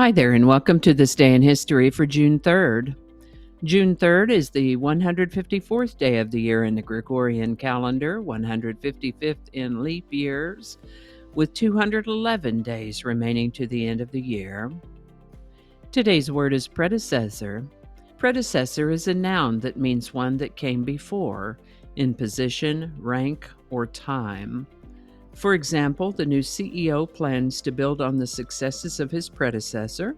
Hi there, and welcome to this day in history for June 3rd. June 3rd is the 154th day of the year in the Gregorian calendar, 155th in leap years, with 211 days remaining to the end of the year. Today's word is predecessor. Predecessor is a noun that means one that came before, in position, rank, or time. For example, the new CEO plans to build on the successes of his predecessor,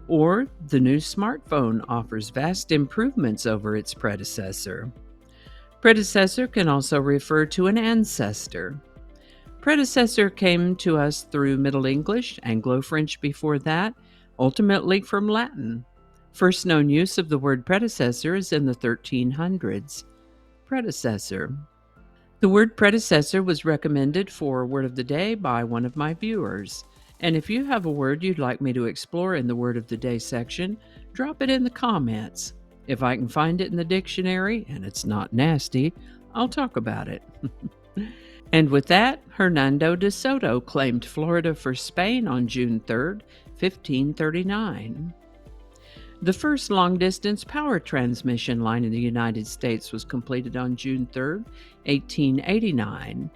or the new smartphone offers vast improvements over its predecessor. Predecessor can also refer to an ancestor. Predecessor came to us through Middle English, Anglo-French before that, ultimately from Latin. First known use of the word predecessor is in the 1300s. Predecessor. The word predecessor was recommended for Word of the Day by one of my viewers. And if you have a word you'd like me to explore in the Word of the Day section, drop it in the comments. If I can find it in the dictionary and it's not nasty, I'll talk about it. And with that, Hernando de Soto claimed Florida for Spain on June 3rd, 1539. The first long-distance power transmission line in the United States was completed on June 3, 1889.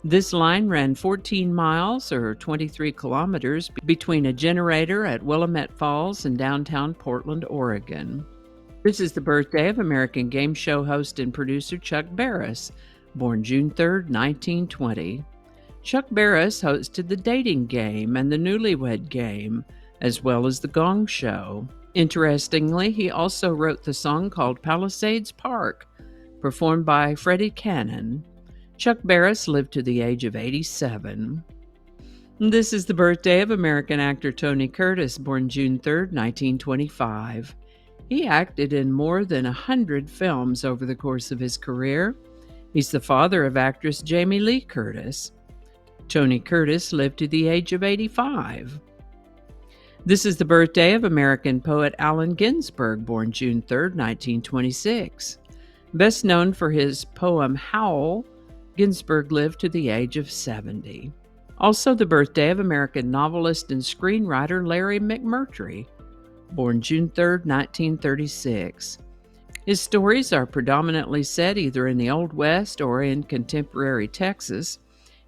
This line ran 14 miles or 23 kilometers between a generator at Willamette Falls and downtown Portland, Oregon. This is the birthday of American game show host and producer Chuck Barris, born June 3, 1920. Chuck Barris hosted The Dating Game and The Newlywed Game, as well as The Gong Show. Interestingly, he also wrote the song called Palisades Park, performed by Freddie Cannon. Chuck Barris lived to the age of 87. This is the birthday of American actor Tony Curtis, born June 3, 1925. He acted in more than 100 films over the course of his career. He's the father of actress Jamie Lee Curtis. Tony Curtis lived to the age of 85. This is the birthday of American poet Allen Ginsberg, born June 3, 1926. Best known for his poem Howl, Ginsberg lived to the age of 70. Also the birthday of American novelist and screenwriter Larry McMurtry, born June 3, 1936. His stories are predominantly set either in the Old West or in contemporary Texas.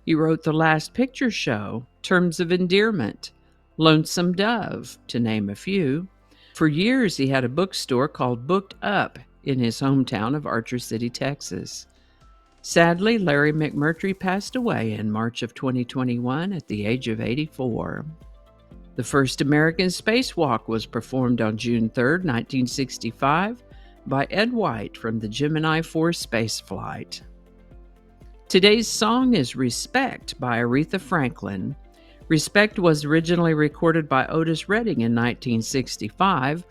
He wrote The Last Picture Show, Terms of Endearment, Lonesome Dove, to name a few. For years, he had a bookstore called Booked Up in his hometown of Archer City, Texas. Sadly, Larry McMurtry passed away in March of 2021 at the age of 84. The first American spacewalk was performed on June 3, 1965, by Ed White from the Gemini 4 spaceflight. Today's song is Respect by Aretha Franklin. Respect was originally recorded by Otis Redding in 1965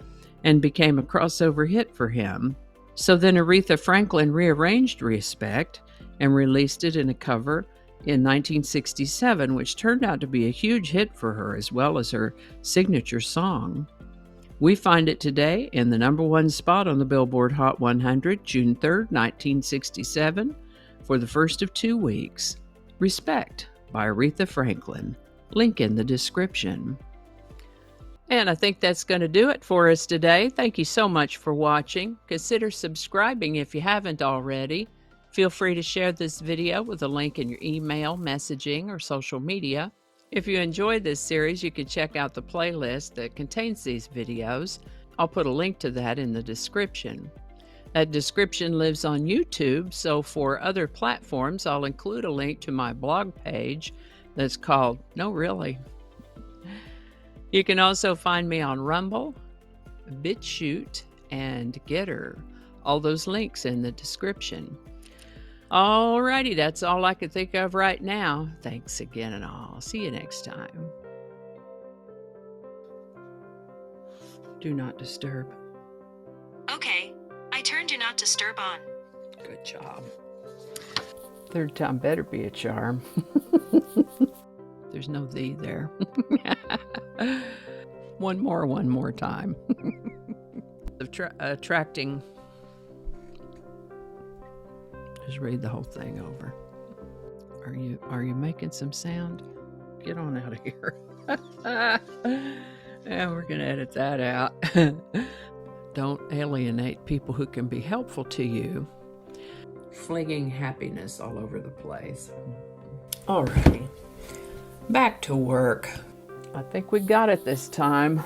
and became a crossover hit for him. So then Aretha Franklin rearranged Respect and released it in a cover in 1967, which turned out to be a huge hit for her as well as her signature song. We find it today in the #1 spot on the Billboard Hot 100, June 3, 1967, for the first of 2 weeks. Respect by Aretha Franklin. Link in the description. And I think that's going to do it for us today. Thank you so much for watching. Consider subscribing if you haven't already. Feel free to share this video with a link in your email, messaging, or social media. If you enjoyed this series, you can check out the playlist that contains these videos. I'll put a link to that in the description. That description lives on YouTube, so for other platforms, I'll include a link to my blog page that's called No Really. You can also find me on Rumble, BitChute, and Getter. All those links in the description. Alrighty, that's all I can think of right now. Thanks again, and I'll see you next time. Do not disturb. Okay, I turned Do Not Disturb on. Good job. Third time better be a charm. There's no thee there. One more time. Attracting. Just read the whole thing over. Are you making some sound? Get on out of here. And we're going to edit that out. Don't alienate people who can be helpful to you. Flinging happiness all over the place. Alrighty, back to work. I think we got it this time.